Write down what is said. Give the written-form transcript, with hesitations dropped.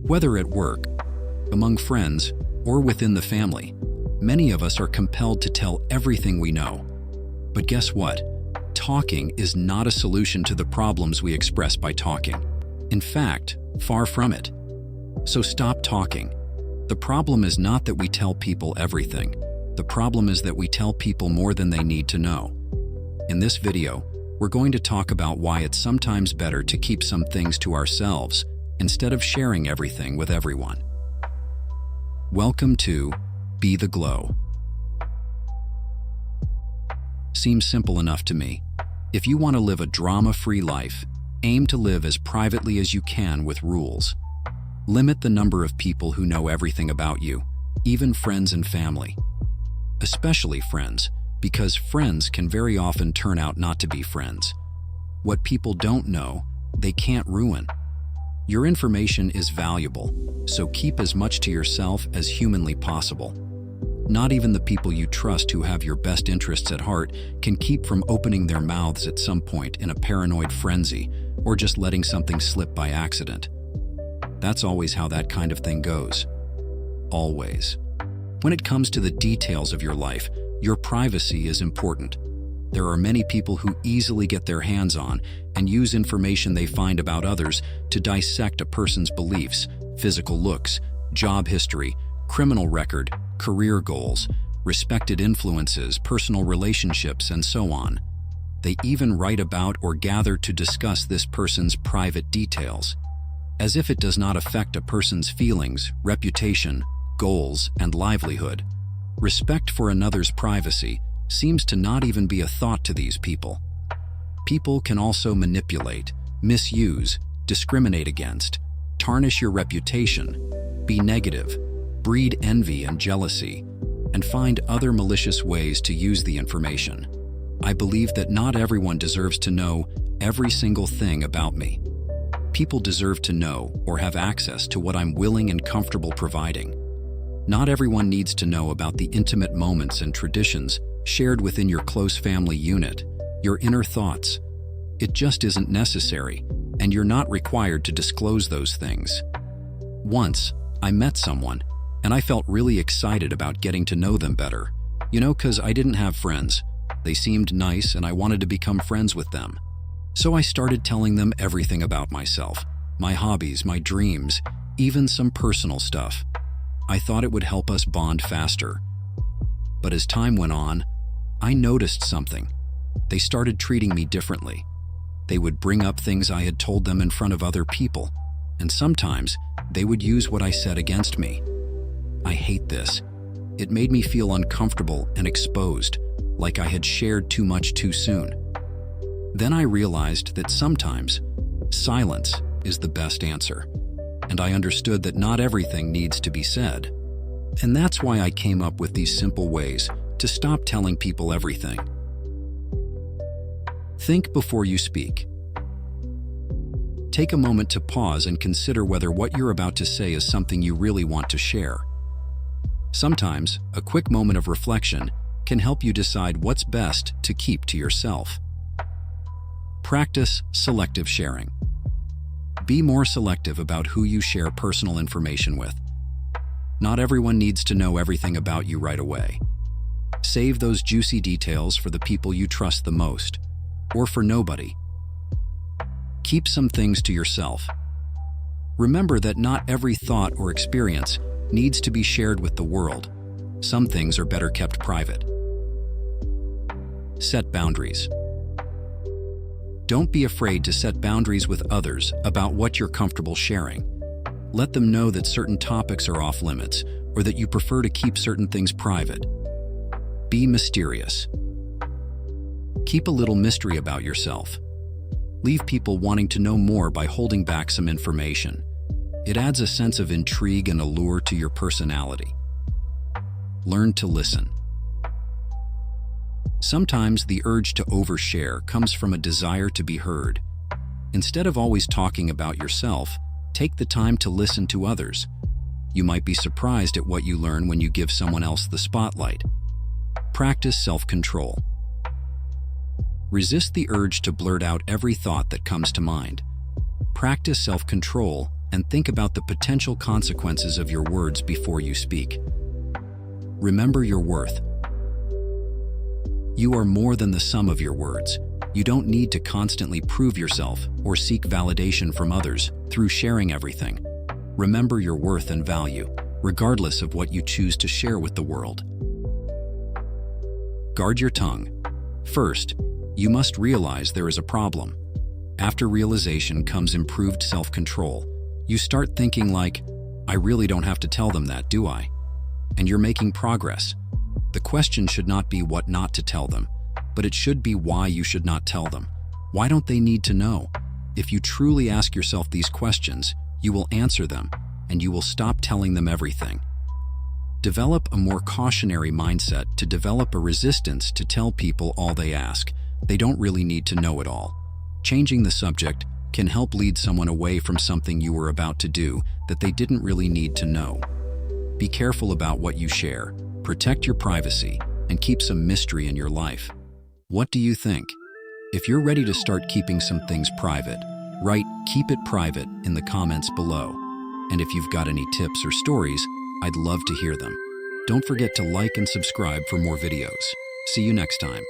Whether at work, among friends, or within the family, many of us are compelled to tell everything we know. But guess what? Talking is not a solution to the problems we express by talking. In fact, far from it. So stop talking. The problem is not that we tell people everything. The problem is that we tell people more than they need to know. In this video, we're going to talk about why it's sometimes better to keep some things to ourselves instead of sharing everything with everyone. Welcome to Be the Glow. Seems simple enough to me. If you want to live a drama-free life, aim to live as privately as you can with rules. Limit the number of people who know everything about you, even friends and family. Especially friends, because friends can very often turn out not to be friends. What people don't know, they can't ruin. Your information is valuable, so keep as much to yourself as humanly possible. Not even the people you trust who have your best interests at heart can keep from opening their mouths at some point in a paranoid frenzy or just letting something slip by accident. That's always how that kind of thing goes. Always. When it comes to the details of your life, your privacy is important. There are many people who easily get their hands on and use information they find about others to dissect a person's beliefs, physical looks, job history, criminal record, career goals, respected influences, personal relationships, and so on. They even write about or gather to discuss this person's private details, as if it does not affect a person's feelings, reputation, goals, and livelihood. Respect for another's privacy seems to not even be a thought to these people. People can also manipulate, misuse, discriminate against, tarnish your reputation, be negative, breed envy and jealousy, and find other malicious ways to use the information. I believe that not everyone deserves to know every single thing about me. People deserve to know or have access to what I'm willing and comfortable providing. Not everyone needs to know about the intimate moments and traditions shared within your close family unit, your inner thoughts. It just isn't necessary, and you're not required to disclose those things. Once, I met someone, and I felt really excited about getting to know them better. Because I didn't have friends. They seemed nice, and I wanted to become friends with them. So I started telling them everything about myself, my hobbies, my dreams, even some personal stuff. I thought it would help us bond faster. But as time went on, I noticed something. They started treating me differently. They would bring up things I had told them in front of other people, and sometimes they would use what I said against me. I hate this. It made me feel uncomfortable and exposed, like I had shared too much too soon. Then I realized that sometimes silence is the best answer. And I understood that not everything needs to be said. And that's why I came up with these simple ways to stop telling people everything. Think before you speak. Take a moment to pause and consider whether what you're about to say is something you really want to share. Sometimes, a quick moment of reflection can help you decide what's best to keep to yourself. Practice selective sharing. Be more selective about who you share personal information with. Not everyone needs to know everything about you right away. Save those juicy details for the people you trust the most, or for nobody. Keep some things to yourself. Remember that not every thought or experience needs to be shared with the world. Some things are better kept private. Set boundaries. Don't be afraid to set boundaries with others about what you're comfortable sharing. Let them know that certain topics are off limits or that you prefer to keep certain things private. Be mysterious. Keep a little mystery about yourself. Leave people wanting to know more by holding back some information. It adds a sense of intrigue and allure to your personality. Learn to listen. Sometimes the urge to overshare comes from a desire to be heard. Instead of always talking about yourself, take the time to listen to others. You might be surprised at what you learn when you give someone else the spotlight. Practice self-control. Resist the urge to blurt out every thought that comes to mind. Practice self-control and think about the potential consequences of your words before you speak. Remember your worth. You are more than the sum of your words. You don't need to constantly prove yourself or seek validation from others through sharing everything. Remember your worth and value, regardless of what you choose to share with the world. Guard your tongue. First, you must realize there is a problem. After realization comes improved self-control. You start thinking like, I really don't have to tell them that, do I? And you're making progress. The question should not be what not to tell them, but it should be why you should not tell them. Why don't they need to know? If you truly ask yourself these questions, you will answer them, and you will stop telling them everything. Develop a more cautionary mindset to develop a resistance to tell people all they ask. They don't really need to know it all. Changing the subject can help lead someone away from something you were about to do that they didn't really need to know. Be careful about what you share, protect your privacy, and keep some mystery in your life. What do you think? If you're ready to start keeping some things private, write "keep it private" in the comments below. And if you've got any tips or stories, I'd love to hear them. Don't forget to like and subscribe for more videos. See you next time.